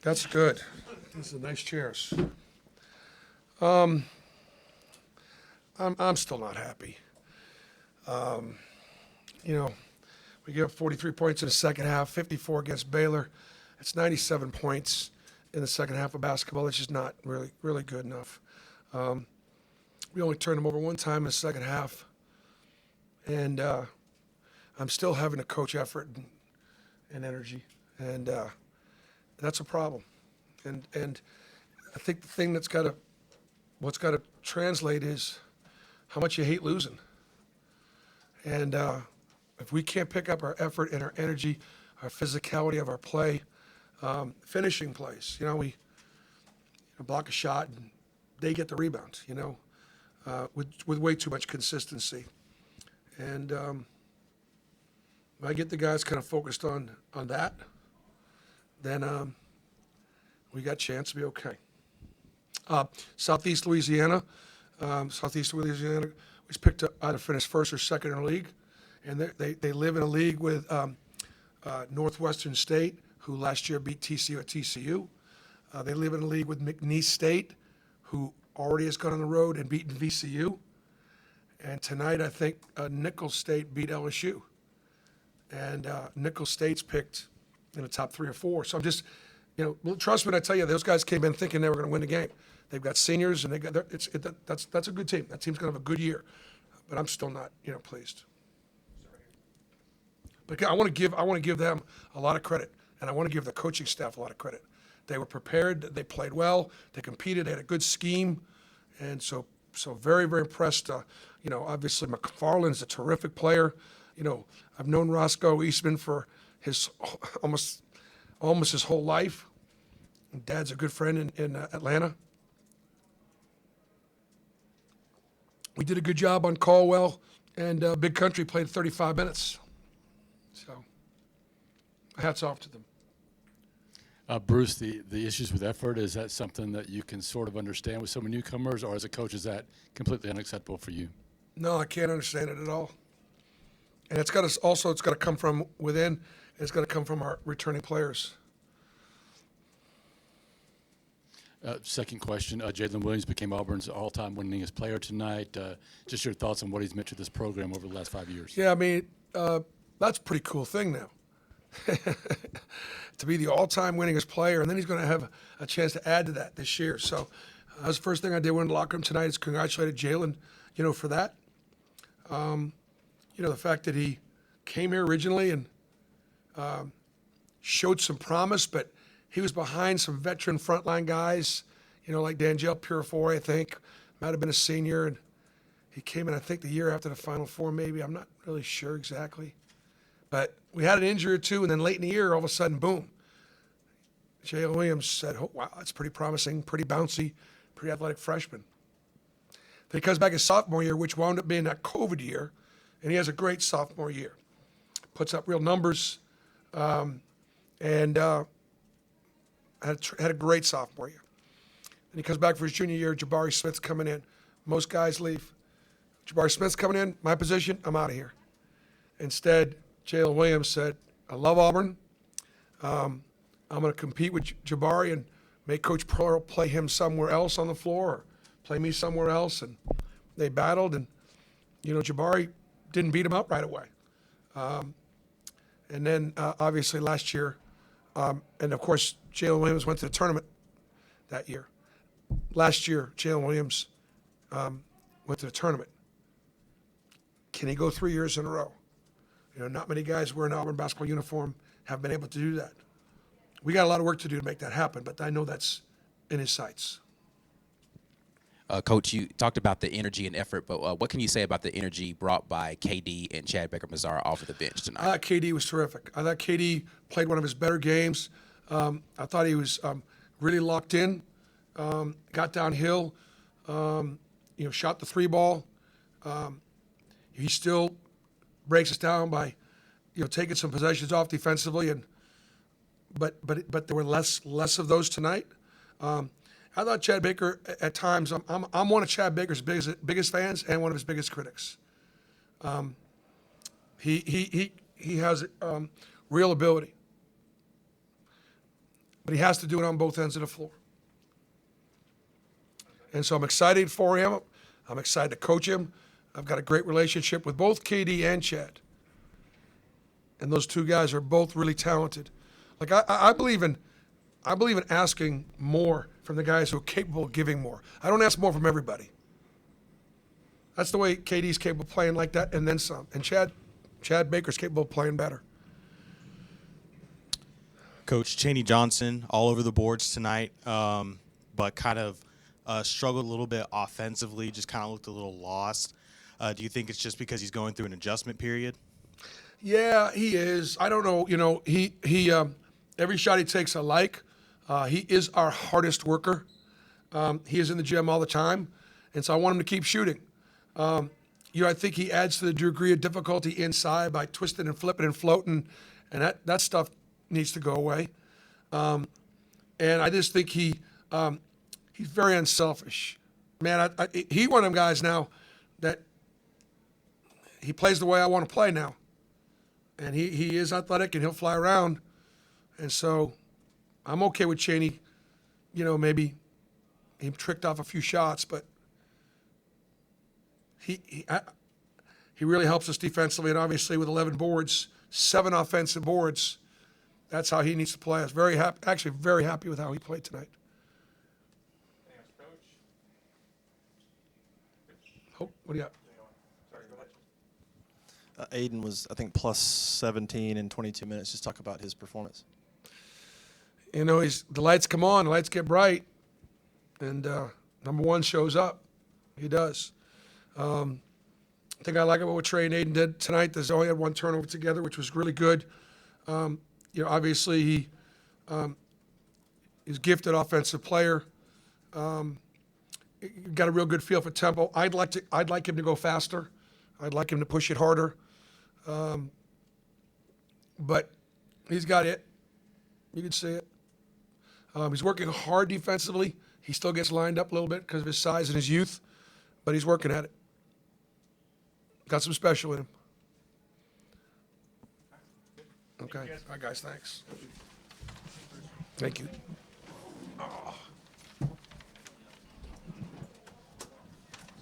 That's good. These are nice chairs. I'm still not happy. You know, we gave up 43 points in the second half, 54 against Baylor. It's 97 points in the second half of basketball. It's just not really good enough. We only turned them over one time in the second half, and I'm still having to coach effort and energy, and that's a problem. And I think the thing what's got to translate is how much you hate losing. And if we can't pick up our effort and our energy, our physicality of our play, finishing plays, we block a shot and they get the rebound, with way too much consistency. And if I get the guys kind of focused on that, then we got a chance to be okay. Southeast Louisiana was picked up to finish first or second in the league, and they live in a league with Northwestern State, who last year beat TCU at TCU. They live in a league with McNeese State, who already has gone on the road and beaten VCU. And tonight, I think Nicholls State beat LSU, and Nicholls State's picked in the top 3 or 4. So I'm just, trust me when I tell you, those guys came in thinking they were going to win the game. They've got seniors, and that's a good team. That team's going to have a good year, but I'm still not, pleased. But I want to give them a lot of credit, and I want to give the coaching staff a lot of credit. They were prepared. They played well. They competed. They had a good scheme, and so very, very impressed. Obviously McFarland's a terrific player. I've known Roscoe Eastman for his almost his whole life. Dad's a good friend in Atlanta. We did a good job on Caldwell, and Big Country played 35 minutes. So, hats off to them. Bruce, the issues with effort, is that something that you can sort of understand with so many newcomers, or as a coach, is that completely unacceptable for you? No, I can't understand it at all. And it's got to come from within, and it's got to come from our returning players. Second question, Jalen Williams became Auburn's all-time winningest player tonight. Just your thoughts on what he's meant to this program over the last 5 years. Yeah, that's a pretty cool thing now. To be the all-time winningest player, and then he's going to have a chance to add to that this year. So that was the first thing I did when in the locker room tonight is congratulated Jalen, for that. The fact that he came here originally and showed some promise, but he was behind some veteran frontline guys, like D'Angelo Purifoy, I think, might have been a senior, and he came in, I think, the year after the Final Four, maybe. I'm not really sure exactly. But we had an injury or two, and then late in the year, all of a sudden, boom. Jalen Williams said, oh, wow, that's pretty promising, pretty bouncy, pretty athletic freshman. Then he comes back his sophomore year, which wound up being that COVID year, and he has a great sophomore year. Puts up real numbers, and had a great sophomore year. Then he comes back for his junior year. Jabari Smith's coming in. Most guys leave. Jabari Smith's coming in. My position, I'm out of here. Instead, Jalen Williams said, I love Auburn. I'm going to compete with Jabari and make Coach Pearl play him somewhere else on the floor or play me somewhere else. And they battled, and, Jabari didn't beat him up right away. And then, obviously, last year, and, of course, Jalen Williams went to the tournament that year. Last year, Jalen Williams went to the tournament. Can he go 3 years in a row? Not many guys wearing an Auburn basketball uniform have been able to do that. We got a lot of work to do to make that happen, but I know that's in his sights. Coach, you talked about the energy and effort, but what can you say about the energy brought by KD and Chad Baker-Mazara off of the bench tonight? I thought KD was terrific. I thought KD played one of his better games. I thought he was really locked in, got downhill, shot the 3 ball. He still breaks us down by, taking some possessions off defensively, but there were less of those tonight. I thought Chad Baker at times. I'm one of Chad Baker's biggest fans and one of his biggest critics. He has real ability, but he has to do it on both ends of the floor. And so I'm excited for him. I'm excited to coach him. I've got a great relationship with both KD and Chad. And those two guys are both really talented. Like I believe in asking more from the guys who are capable of giving more. I don't ask more from everybody. That's the way KD's capable of playing like that, and then some. And Chad Baker's capable of playing better. Coach Chaney Johnson all over the boards tonight, but kind of struggled a little bit offensively, just kind of looked a little lost. Do you think it's just because he's going through an adjustment period? Yeah, he is. I don't know. You know, he every shot he takes I like. He is our hardest worker. He is in the gym all the time, and so I want him to keep shooting. I think he adds to the degree of difficulty inside by twisting and flipping and floating, and that stuff needs to go away. And I just think he's very unselfish. Man, he's one of them guys now that he plays the way I want to play now. And he is athletic and he'll fly around. And so I'm okay with Chaney, maybe he tricked off a few shots, but he really helps us defensively, and obviously with 11 boards, 7 offensive boards, that's how he needs to play. I was very happy with how he played tonight. Oh, what do you got? Aiden was, I think, plus 17 in 22 minutes. Just talk about his performance. The lights come on, the lights get bright, and number one shows up. He does. I think I like what Trey and Aiden did tonight. They only had one turnover together, which was really good. Obviously he's a gifted offensive player. Got a real good feel for tempo. I'd like him to go faster. I'd like him to push it harder. But he's got it. You can see it. He's working hard defensively. He still gets lined up a little bit because of his size and his youth, but he's working at it. Got some special in him. Okay. All right, guys, thanks. Thank you.